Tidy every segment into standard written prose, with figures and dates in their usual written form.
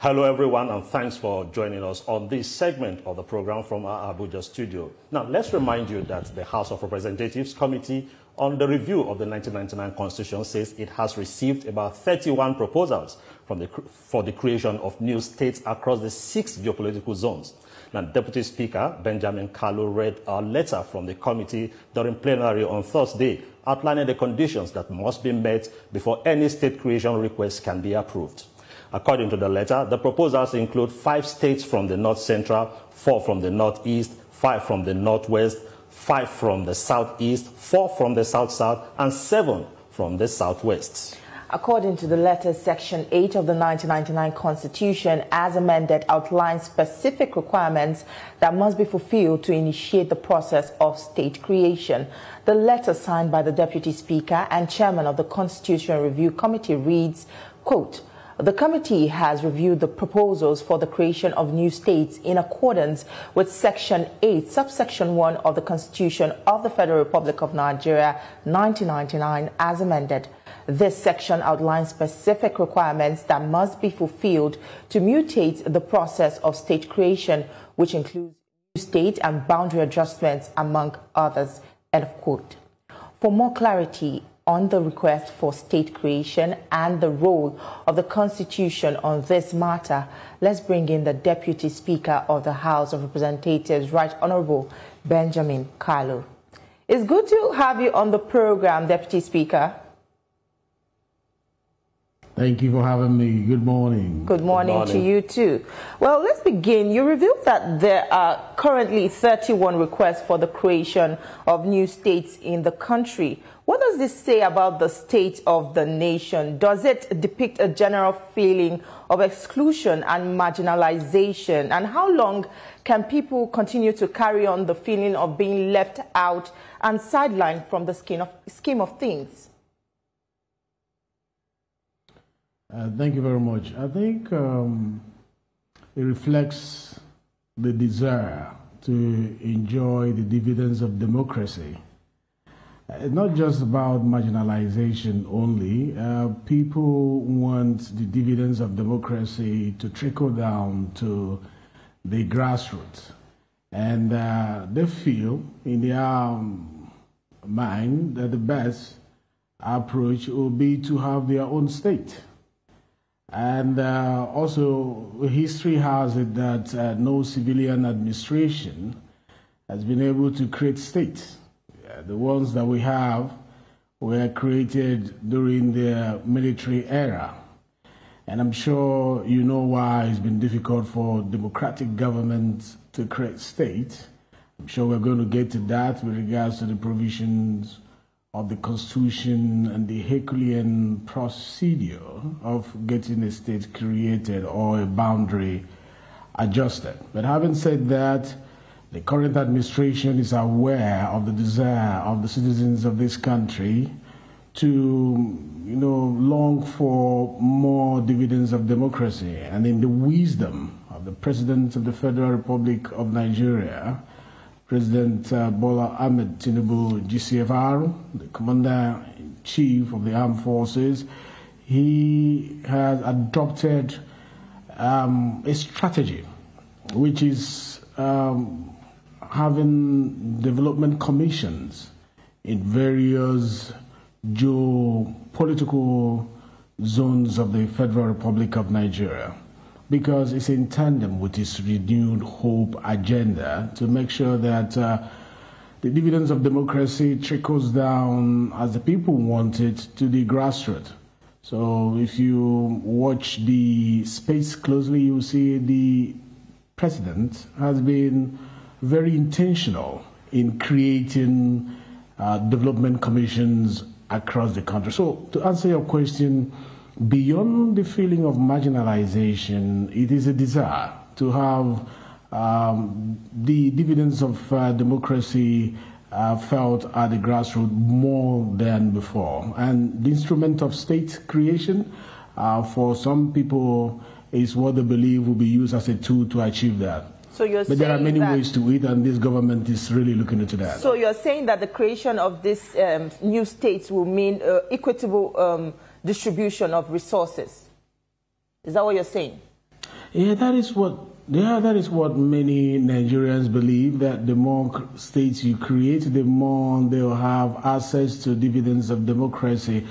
Hello everyone, and thanks for joining us on this segment of the program from our Abuja studio. Now, let's remind you that the House of Representatives Committee on the Review of the 1999 Constitution says it has received about 31 proposals for the creation of new states across the 6 geopolitical zones. Now, Deputy Speaker Benjamin Kalu read a letter from the committee during plenary on Thursday, outlining the conditions that must be met before any state creation request can be approved. According to the letter, the proposals include 5 states from the North Central, 4 from the Northeast, 5 from the Northwest, 5 from the Southeast, 4 from the South-South, and 7 from the Southwest. According to the letter, Section 8 of the 1999 Constitution, as amended, outlines specific requirements that must be fulfilled to initiate the process of state creation. The letter, signed by the Deputy Speaker and Chairman of the Constitutional Review Committee, reads, quote, "The committee has reviewed the proposals for the creation of new states in accordance with Section 8, subsection 1 of the Constitution of the Federal Republic of Nigeria, 1999, as amended. This section outlines specific requirements that must be fulfilled to mutate the process of state creation, which includes new state and boundary adjustments, among others." End of quote. For more clarity on the request for state creation and the role of the Constitution on this matter, let's bring in the Deputy Speaker of the House of Representatives, Right Honorable Benjamin Kalu. It's good to have you on the program, Deputy Speaker. Thank you for having me. Good morning. Good morning to you too. Well, let's begin. You revealed that there are currently 31 requests for the creation of new states in the country. What does this say about the state of the nation? Does it depict a general feeling of exclusion and marginalization? And how long can people continue to carry on the feeling of being left out and sidelined from the scheme of things? Thank you very much. I think it reflects the desire to enjoy the dividends of democracy. It's not just about marginalization only. People want the dividends of democracy to trickle down to the grassroots. And they feel in their mind that the best approach will be to have their own state. And also, history has it that no civilian administration has been able to create states. The ones that we have were created during the military era. And I'm sure you know why it's been difficult for democratic governments to create states. I'm sure we're going to get to that with regards to the provisions of the Constitution and the Herculean procedure of getting a state created or a boundary adjusted. But having said that, the current administration is aware of the desire of the citizens of this country to, long for more dividends of democracy. And in the wisdom of the President of the Federal Republic of Nigeria, President Bola Ahmed Tinubu, GCFR, the Commander-in-Chief of the Armed Forces, he has adopted a strategy which is having development commissions in various geopolitical zones of the Federal Republic of Nigeria, because it's in tandem with its renewed hope agenda to make sure that the dividends of democracy trickles down as the people want it to the grassroots. So if you watch the space closely, you will see the president has been very intentional in creating development commissions across the country. So to answer your question, beyond the feeling of marginalization, it is a desire to have the dividends of democracy felt at the grassroots more than before. And the instrument of state creation, for some people, is what they believe will be used as a tool to achieve that. So you're but there are many ways to it, and this government is really looking into that. So you're saying that the creation of these new states will mean equitable distribution of resources. Is that what you're saying? Yeah, that is what many Nigerians believe, that the more states you create, the more they'll have access to dividends of democracy.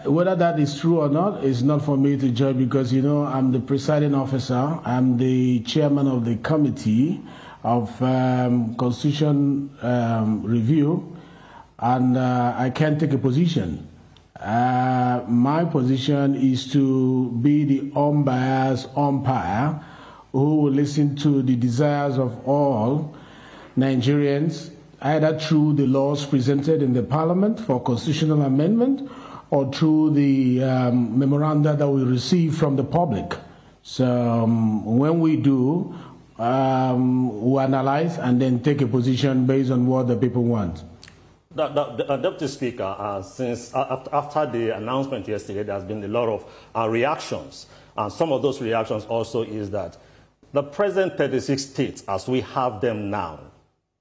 Whether that is true or not is not for me to judge, because, I'm the presiding officer. I'm the chairman of the committee of Constitution Review, and I can't take a position. My position is to be the unbiased umpire who will listen to the desires of all Nigerians, either through the laws presented in the Parliament for constitutional amendment or through the memoranda that we receive from the public. So when we do, we analyze and then take a position based on what the people want. Deputy Speaker, since after the announcement yesterday, there has been a lot of reactions. And some of those reactions also is that the present 36 states, as we have them now,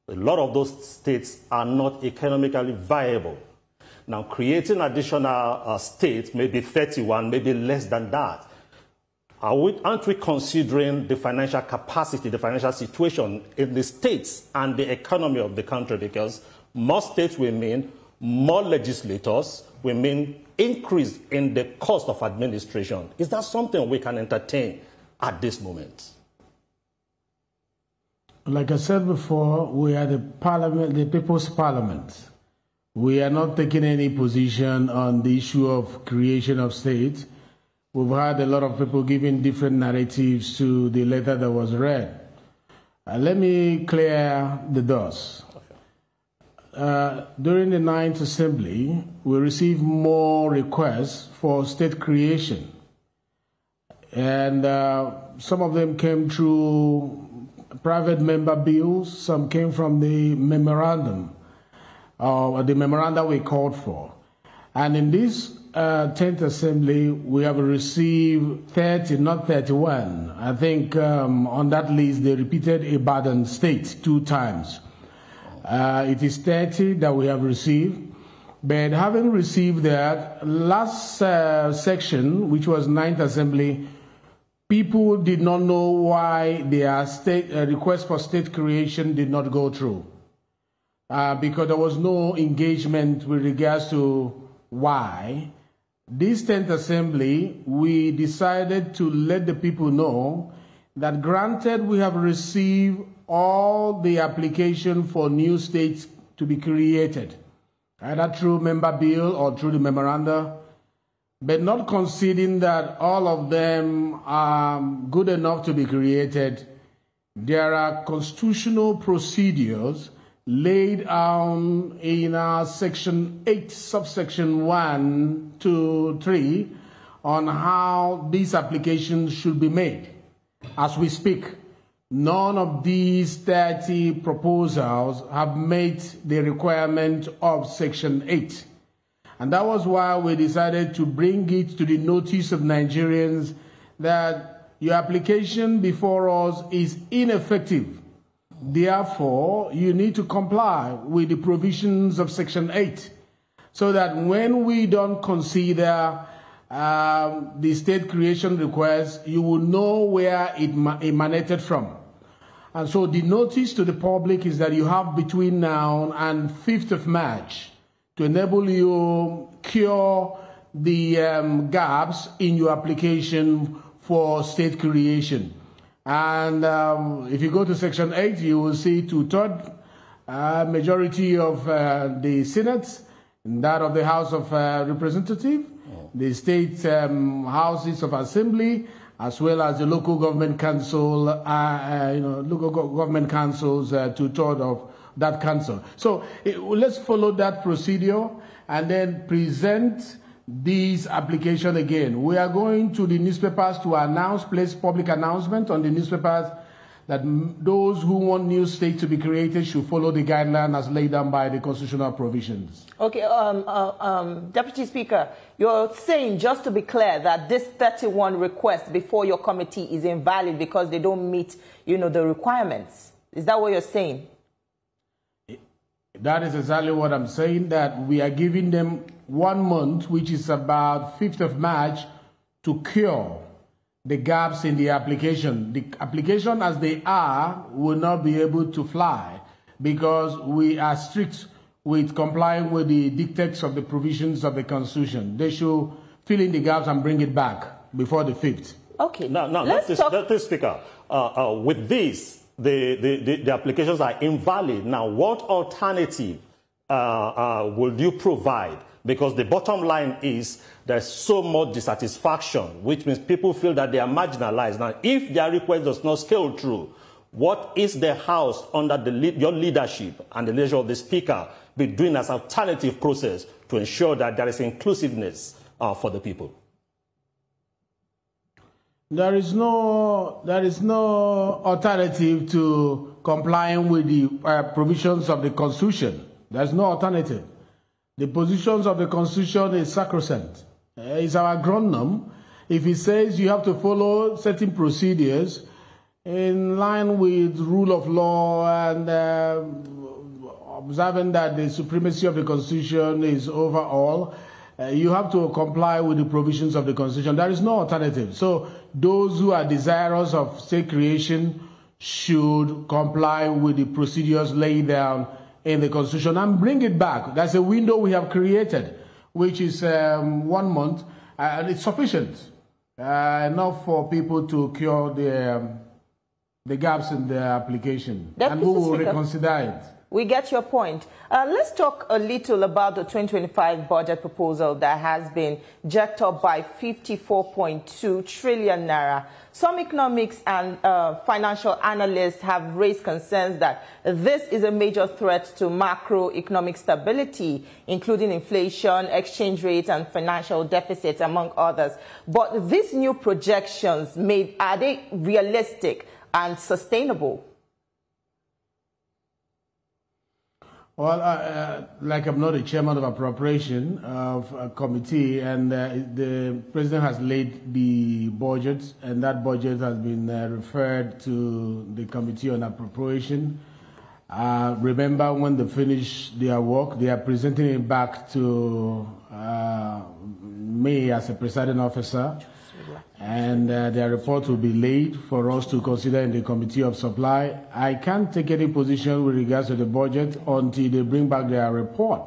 a lot of those states are not economically viable. Now, creating additional states, maybe 31, maybe less than that, aren't we considering the financial capacity, the financial situation in the states and the economy of the country? Because more states will mean more legislators, will mean increase in the cost of administration. Is that something we can entertain at this moment? Like I said before, we are the parliament, the people's parliament. We are not taking any position on the issue of creation of states. We've had a lot of people giving different narratives to the letter that was read. Let me clear the dust. During the 9th Assembly, we received more requests for state creation. And some of them came through private member bills, some came from the memorandum, the memoranda we called for. And in this 10th Assembly, we have received 30, not 31. I think on that list, they repeated Ibadan State 2 times. It is 30 that we have received. But having received that, last section, which was 9th Assembly, people did not know why their state request for state creation did not go through. Because there was no engagement with regards to why. This 10th Assembly, we decided to let the people know that granted we have received all the application for new states to be created, either through member bill or through the memoranda, but not conceding that all of them are good enough to be created. There are constitutional procedures laid down in Section 8, subsection 1 to 3, on how these applications should be made. As we speak, none of these 30 proposals have met the requirement of Section 8. And that was why we decided to bring it to the notice of Nigerians that your application before us is ineffective. Therefore, you need to comply with the provisions of Section 8 so that when we don't consider the state creation request, you will know where it emanated from. And so the notice to the public is that you have between now and 5th of March to enable you cure the gaps in your application for state creation. And if you go to Section 8, you will see 2/3 majority of the Senate, and that of the House of Representatives, the state houses of assembly, as well as the local government council, local government councils, 2/3 of that council. So let's follow that procedure and then present this application again. We are going to the newspapers to announce, place public announcement on the newspapers that those who want new states to be created should follow the guideline as laid down by the constitutional provisions. Okay, Deputy Speaker, you're saying, just to be clear, that this 31 request before your committee is invalid because they don't meet, the requirements. Is that what you're saying? That is exactly what I'm saying, that we are giving them 1 month, which is about 5th of March, to cure the gaps in the application. The application as they are will not be able to fly because we are strict with complying with the dictates of the provisions of the Constitution. They should fill in the gaps and bring it back before the 5th. Okay. Now, let this Speaker, with this, the applications are invalid. Now, what alternative will you provide? Because the bottom line is there's so much dissatisfaction, which means people feel that they are marginalized. Now, if their request does not scale through, what is the House under your leadership and the leadership of the Speaker be doing as an alternative process to ensure that there is inclusiveness for the people? There is no alternative to complying with the provisions of the Constitution. There's no alternative. The positions of the Constitution is sacrosanct. It's our agronom. If it says you have to follow certain procedures in line with rule of law and observing that the supremacy of the Constitution is over all, you have to comply with the provisions of the Constitution. There is no alternative. So those who are desirous of state creation should comply with the procedures laid down in the Constitution and bring it back. That's a window we have created, which is 1 month, and it's sufficient, enough for people to cure the gaps in the application. And we will reconsider it. We get your point. Let's talk a little about the 2025 budget proposal that has been jacked up by 54.2 trillion naira. Some economics and financial analysts have raised concerns that this is a major threat to macroeconomic stability, including inflation, exchange rate, and financial deficits, among others. But these new projections are they realistic and sustainable? Well, like I'm not a chairman of appropriation of a committee, and the president has laid the budget, and that budget has been referred to the committee on appropriation. Remember, when they finish their work, they are presenting it back to me as a presiding officer, and their report will be laid for us to consider in the Committee of Supply. I can't take any position with regards to the budget until they bring back their report.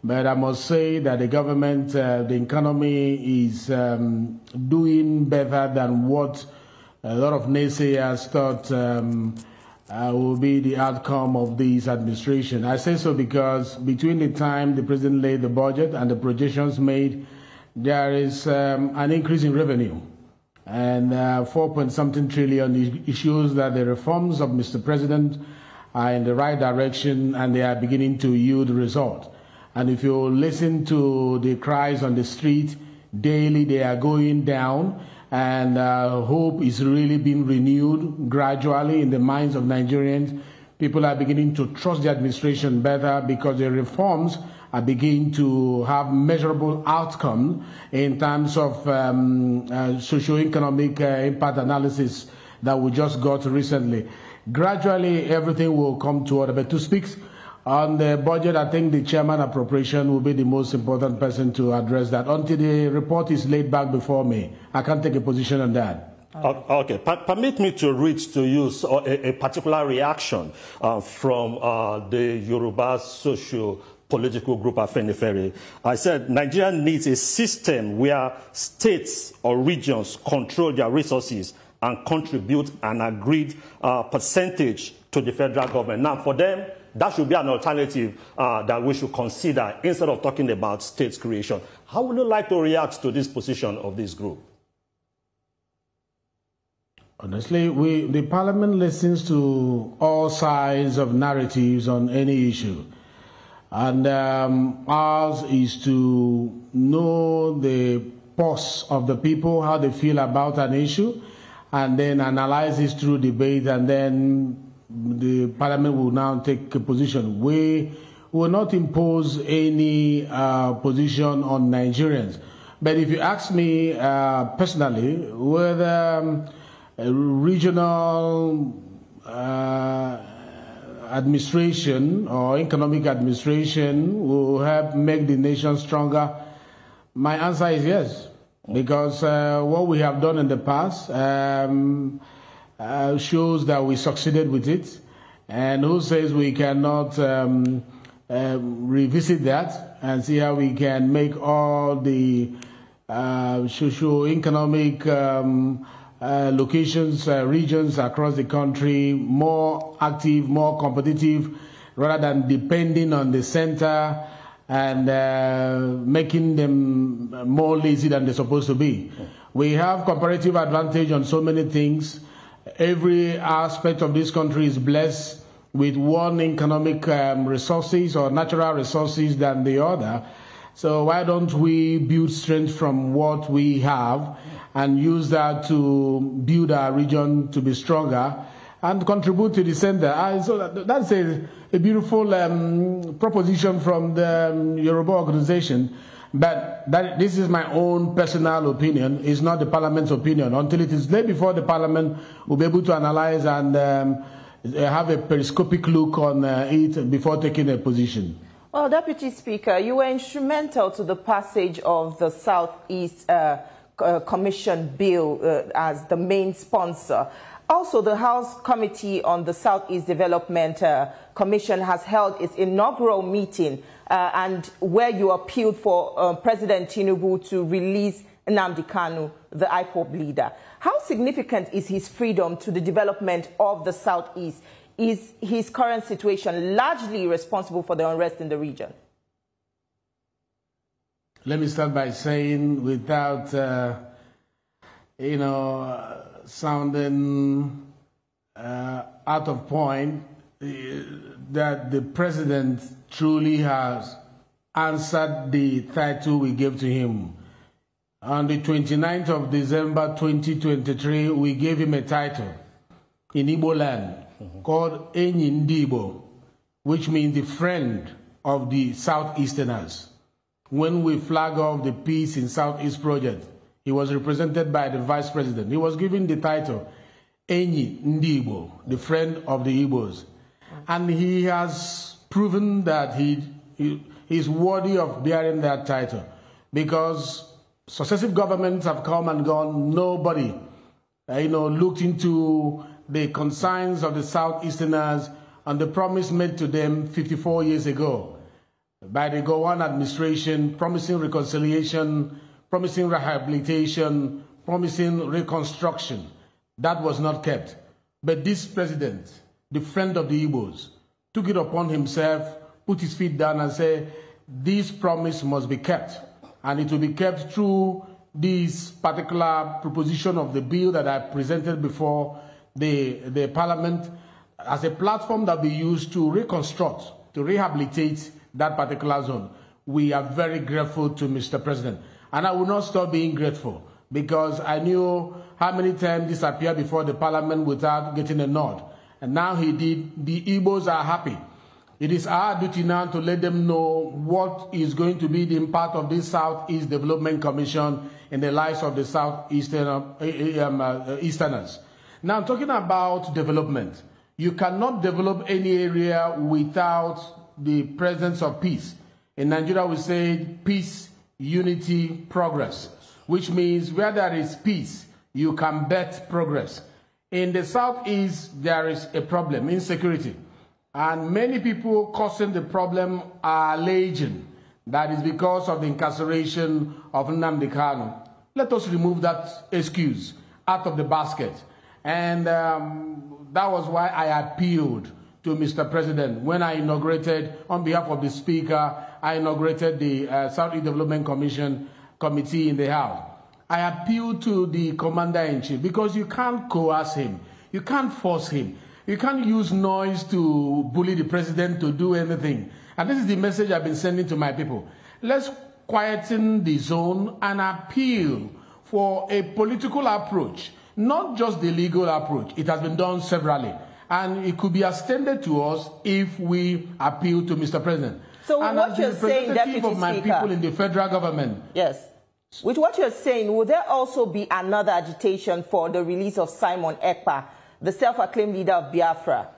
But I must say that the government, the economy is doing better than what a lot of naysayers thought will be the outcome of this administration. I say so because between the time the president laid the budget and the projections made, there is an increase in revenue. And 4-point-something trillion, it shows that the reforms of Mr. President are in the right direction and they are beginning to yield result. And if you listen to the cries on the street, daily they are going down, and hope is really being renewed gradually in the minds of Nigerians. People are beginning to trust the administration better because the reforms are beginning to have measurable outcomes in terms of socio-economic impact analysis that we just got recently. Gradually, everything will come to order. But to speak on the budget, I think the chairman appropriation will be the most important person to address that. Until the report is laid back before me, I can't take a position on that. Okay, permit me to read to you a particular reaction from the Yoruba socio-political group Afenifere. I said Nigeria needs a system where states or regions control their resources and contribute an agreed percentage to the federal government. Now, for them, that should be an alternative that we should consider instead of talking about state creation. How would you like to react to this position of this group? Honestly, the parliament listens to all sides of narratives on any issue. And ours is to know the pulse of the people, how they feel about an issue, and then analyze it through debate, and then the parliament will now take a position. We will not impose any position on Nigerians. But if you ask me personally, whether regional administration or economic administration will help make the nation stronger, my answer is yes. because what we have done in the past shows that we succeeded with it. And who says we cannot revisit that and see how we can make all the socio-economic locations, regions across the country more active, more competitive, rather than depending on the center and making them more lazy than they're supposed to be. We have comparative advantage on so many things. Every aspect of this country is blessed with one economic resources or natural resources than the other. So why don't we build strength from what we have and use that to build our region to be stronger and contribute to the center? So that's a beautiful proposition from the Yoruba organization. But this is my own personal opinion. It's not the Parliament's opinion. Until it is laid before the Parliament, we'll be able to analyze and have a periscopic look on it before taking a position. Well, Deputy Speaker, you were instrumental to the passage of the Southeast Commission bill as the main sponsor. Also, the House Committee on the Southeast Development Commission has held its inaugural meeting and where you appealed for President Tinubu to release Nnamdi Kanu, the IPOB leader. How significant is his freedom to the development of the Southeast? Is his current situation largely responsible for the unrest in the region? Let me start by saying, without, sounding out of point, that the president truly has answered the title we gave to him. On the 29th of December 2023, we gave him a title in Igbo land called Enyi Ndi Igbo, which means the friend of the Southeasterners. When we flag off the Peace in Southeast project, he was represented by the vice president. He was given the title Enyi Ndi Igbo, the friend of the Igbos. And he has proven that he is worthy of bearing that title, because successive governments have come and gone. Nobody, looked into the concerns of the Southeasterners and the promise made to them 54 years ago by the Gowon administration, promising reconciliation, promising rehabilitation, promising reconstruction. That was not kept. But this president, the friend of the Igbos, took it upon himself, put his feet down and said, this promise must be kept. And it will be kept through this particular proposition of the bill that I presented before the Parliament as a platform that will be used to reconstruct, to rehabilitate that particular zone. We are very grateful to Mr. President. And I will not stop being grateful, because I knew how many times this appeared before the Parliament without getting a nod. And now he did. The Igbos are happy. It is our duty now to let them know what is going to be the impact of this Southeast Development Commission in the lives of the Southeasterners. Now, talking about development, you cannot develop any area without the presence of peace. In Nigeria, we say peace, unity, progress, which means where there is peace, you can bet progress. In the Southeast, there is a problem, insecurity. And many people causing the problem are alleging that is because of the incarceration of Nnamdi Kanu. Let us remove that excuse out of the basket. And that was why I appealed to Mr. President when I inaugurated, on behalf of the Speaker, I inaugurated the Southeast Development Committee in the House. I appealed to the Commander-in-Chief, because you can't coerce him. You can't force him. You can't use noise to bully the president to do anything. And this is the message I've been sending to my people. Let's quieten the zone and appeal for a political approach, not just the legal approach. It has been done severally. And it could be extended to us if we appeal to Mr. President. So and what you're saying, Deputy of my Speaker, people in the federal government. Yes. With what you're saying, will there also be another agitation for the release of Simon Ekpa, the self-acclaimed leader of Biafra?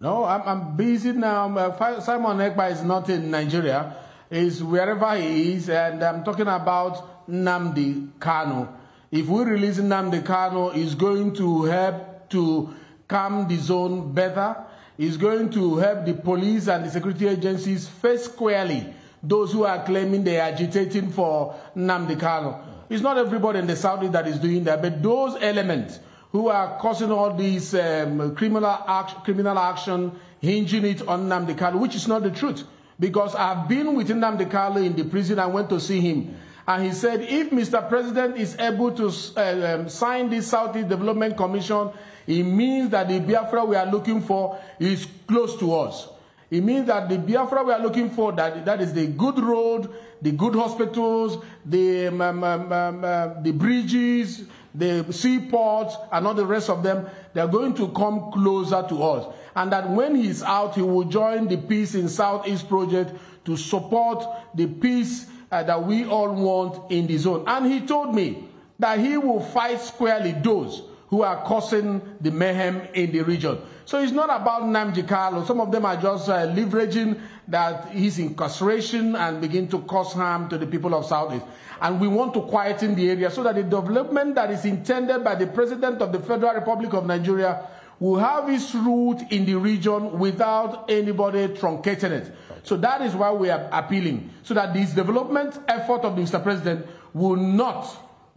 No, I'm busy now. Simon Ekpa is not in Nigeria. is wherever he is, and I'm talking about Nnamdi Kanu. If we release Nnamdi Kanu, it's going to help to calm the zone better. It's going to help the police and the security agencies face squarely those who are claiming they are agitating for Nnamdi Kanu. It's not everybody in the Southeast that is doing that, but those elements who are causing all these criminal action, hinging it on Nnamdi Kanu, which is not the truth. Because I've been with Nnamdi Kanu in the prison. I went to see him. And he said, if Mr. President is able to sign this Southeast Development Commission, it means that the Biafra we are looking for is close to us. It means that the Biafra we are looking for, that is the good road, the good hospitals, the bridges, the seaports, and all the rest of them, they are going to come closer to us. And that when he's out, he will join the Peace in Southeast project to support the peace that we all want in the zone. And he told me that he will fight squarely those who are causing the mayhem in the region. So it's not about Nnamdi Kanu. Some of them are just leveraging that he's incarceration and begin to cause harm to the people of Southeast. And we want to quieten the area so that the development that is intended by the President of the Federal Republic of Nigeria will have its root in the region without anybody truncating it. So that is why we are appealing, so that this development effort of Mr. President will not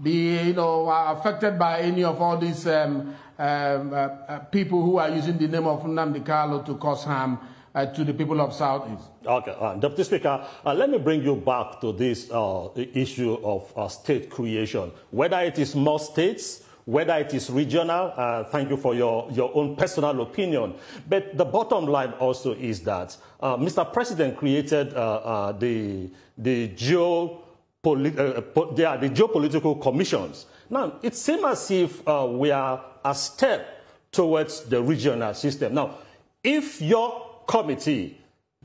be, affected by any of all these people who are using the name of Nnamdi Kanu to cause harm to the people of Southeast. Okay, Deputy Speaker, let me bring you back to this issue of state creation, whether it is more states, whether it is regional. Thank you for your own personal opinion. But the bottom line also is that Mr. President created the geopolitical commissions. Now, it seems as if we are a step towards the regional system. Now, if your committee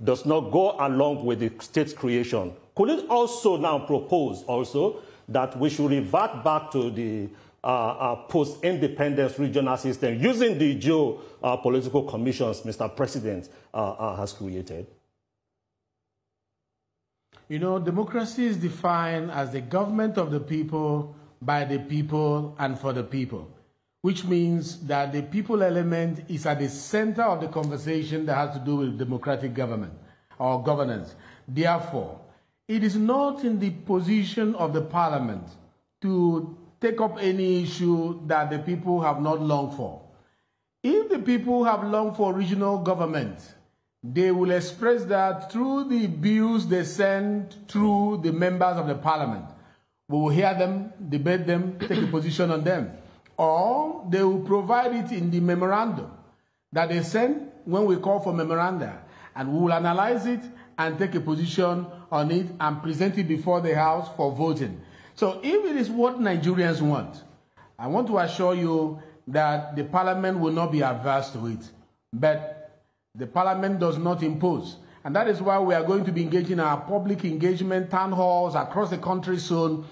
does not go along with the state creation, could it also now propose also that we should revert back to the post-independence regional system using the geopolitical commissions Mr. President has created? You know, democracy is defined as the government of the people, by the people, and for the people, which means that the people element is at the center of the conversation that has to do with democratic government or governance. Therefore, it is not in the position of the parliament to take up any issue that the people have not longed for. If the people have longed for regional government, they will express that through the bills they send through the members of the parliament. We will hear them, debate them, take a position on them. Or they will provide it in the memorandum that they send when we call for memoranda. And we will analyze it and take a position on it and present it before the House for voting. So if it is what Nigerians want, I want to assure you that the parliament will not be averse to it. But the parliament does not impose. And that is why we are going to be engaging our public engagement town halls across the country soon.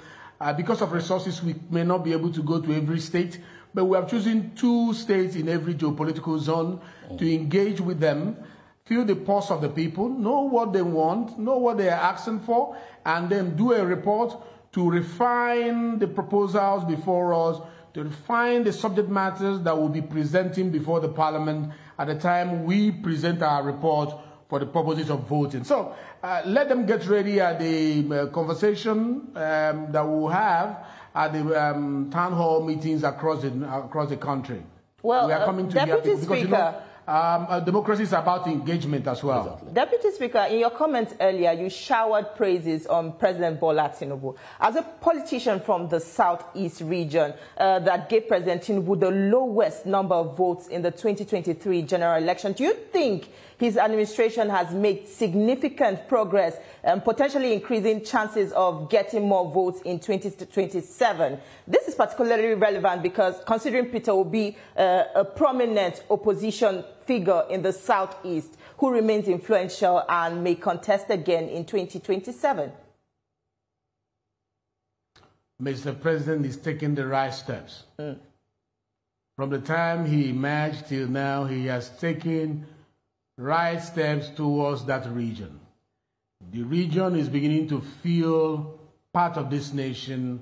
Because of resources, we may not be able to go to every state, but we have chosen 2 states in every geopolitical zone to engage with them, feel the pulse of the people, know what they want, know what they are asking for, and then do a report to refine the proposals before us, to refine the subject matters that we'll be presenting before the parliament at the time we present our report for the purposes of voting. So let them get ready at the conversation that we'll have at the town hall meetings across the country. Well, we are coming to Deputy Speaker, democracy is about engagement as well. Exactly. Deputy Speaker, in your comments earlier, you showered praises on President Bola Tinubu. As a politician from the Southeast region that gave President Tinubu the lowest number of votes in the 2023 general election, do you think his administration has made significant progress, potentially increasing chances of getting more votes in 2027? This is particularly relevant because considering Peter Obi, a prominent opposition figure in the Southeast who remains influential and may contest again in 2027. Mr. President is taking the right steps. From the time he emerged till now, he has taken right steps towards that region. The region is beginning to feel part of this nation.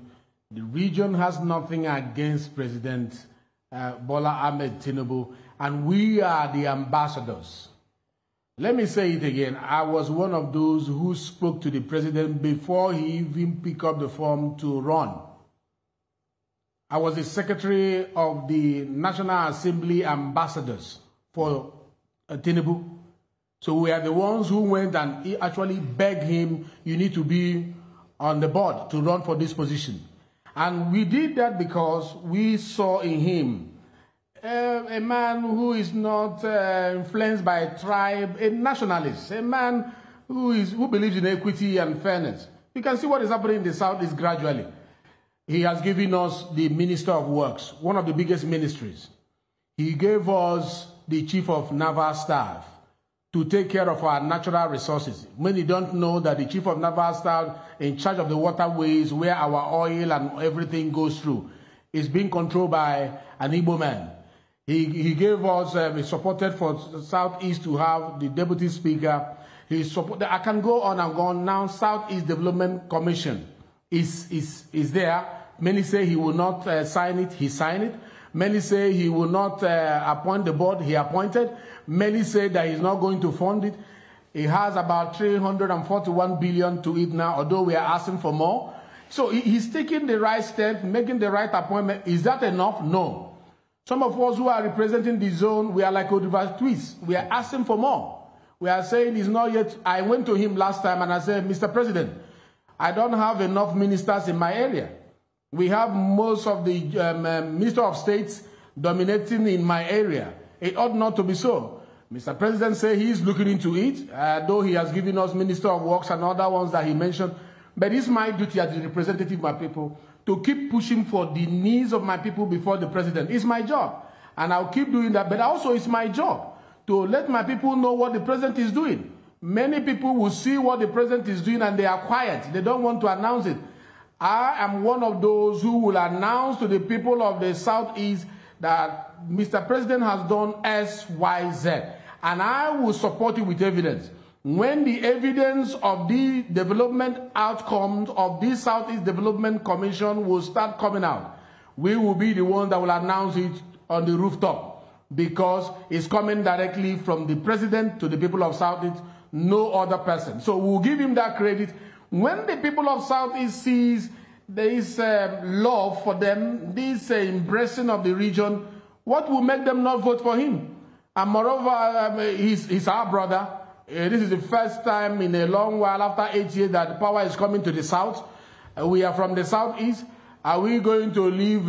The region has nothing against President Bola Ahmed Tinubu, and we are the ambassadors. Let me say it again. I was one of those who spoke to the president before he even picked up the form to run. I was the secretary of the National Assembly ambassadors for Tinubu. So we are the ones who went and actually begged him, you need to be on the board to run for this position. And we did that because we saw in him a man who is not influenced by a tribe, a nationalist, a man who believes in equity and fairness. You can see what is happening in the Southeast gradually. He has given us the Minister of Works, one of the biggest ministries. He gave us the Chief of Naval Staff to take care of our natural resources. Many don't know that the Chief of Naval Staff in charge of the waterways where our oil and everything goes through is being controlled by an Igbo man. He gave us, he supported for Southeast to have the Deputy Speaker. I can go on and go on now. Southeast Development Commission is there. Many say he will not sign it. He signed it. Many say he will not appoint the board. He appointed. Many say that he's not going to fund it. He has about 341 billion to it now, although we are asking for more. So he's taking the right step, making the right appointment. Is that enough? No. Some of us who are representing the zone, we are like Odiva Twist. We are asking for more. We are saying it's not yet. I went to him last time and I said, Mr. President, I don't have enough ministers in my area. We have most of the Minister of States dominating in my area. It ought not to be so. Mr. President said he is looking into it, though he has given us Minister of Works and other ones that he mentioned. But it's my duty as the representative of my people to keep pushing for the needs of my people before the president. It's my job. And I'll keep doing that. But also it's my job to let my people know what the president is doing. Many people will see what the president is doing and they are quiet. They don't want to announce it. I am one of those who will announce to the people of the Southeast that Mr. President has done X, Y, Z. And I will support it with evidence. When the evidence of the development outcomes of this Southeast Development Commission will start coming out, we will be the one that will announce it on the rooftop because it's coming directly from the president to the people of Southeast, no other person. So we'll give him that credit. When the people of Southeast sees there is love for them, this embracing of the region, what will make them not vote for him? And moreover, he's our brother. This is the first time in a long while, after 8 years, that power is coming to the South. We are from the Southeast. Are we going to leave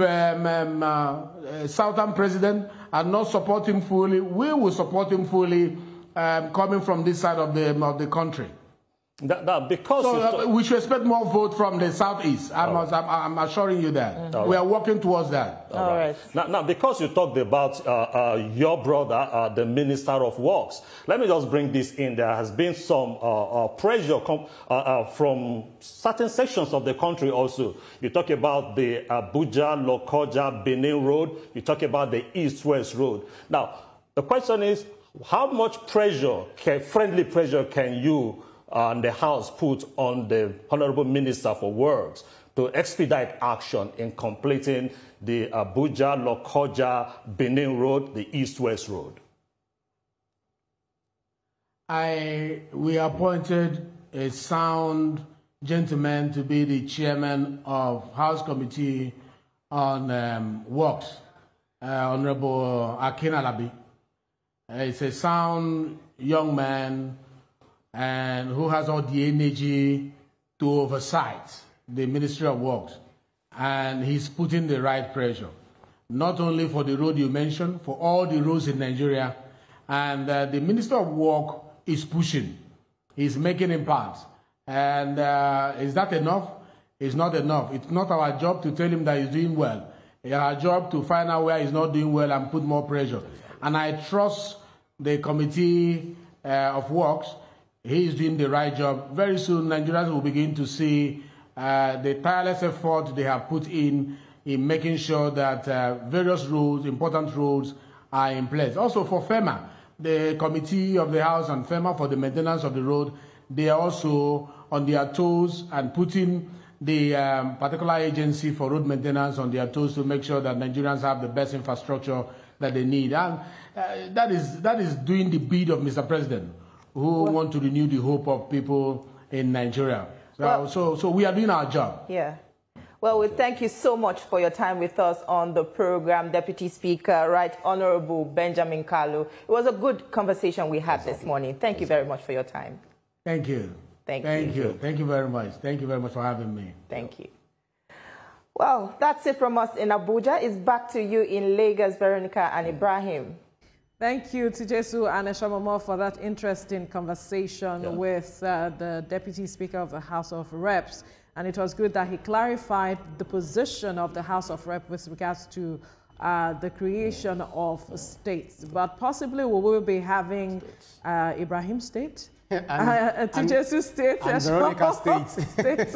Southern president and not support him fully? We will support him fully coming from this side of the country. Because we should expect more vote from the Southeast. I'm assuring you that. We are working towards that. All right. Now, because you talked about your brother, the Minister of Works, let me just bring this in. There has been some pressure from certain sections of the country also. You talk about the Abuja, Lokoja, Benin Road. You talk about the East-West Road. Now, the question is, how much pressure, friendly pressure, can you and the House put on the Honorable Minister for Works to expedite action in completing the Abuja, Lokoja, Benin Road, the East-West Road? We appointed a sound gentleman to be the chairman of House Committee on Works, Honorable Akin Alabi. He's a sound young man and who has all the energy to oversight the Ministry of Works. And he's putting the right pressure, not only for the road you mentioned, for all the roads in Nigeria. And the Minister of Work is pushing. He's making impact. And is that enough? It's not enough. It's not our job to tell him that he's doing well. It's our job to find out where he's not doing well and put more pressure. And I trust the Committee of Works. He is doing the right job. Very soon, Nigerians will begin to see the tireless effort they have put in making sure that various roads, important roads, are in place. Also for FEMA, the Committee of the House and FEMA for the maintenance of the road, they are also on their toes and putting the particular agency for road maintenance on their toes to make sure that Nigerians have the best infrastructure that they need. And that is doing the bid of Mr. President, who want to renew the hope of people in Nigeria. So we are doing our job. Yeah. Well, we thank you so much for your time with us on the program, Deputy Speaker, Right Honorable Benjamin Kalu. It was a good conversation we had this morning. Thank you very much for your time. Thank you. Thank you. Thank you very much. Thank you very much for having me. Thank you. Well, that's it from us in Abuja. It's back to you in Lagos, Veronica and Ibrahim. Thank you to Jesu and Eshamamo for that interesting conversation with the Deputy Speaker of the House of Reps. And it was good that he clarified the position of the House of Reps with regards to the creation of states. But possibly we will be having Ibrahim State, Jesu State, and Veronica State.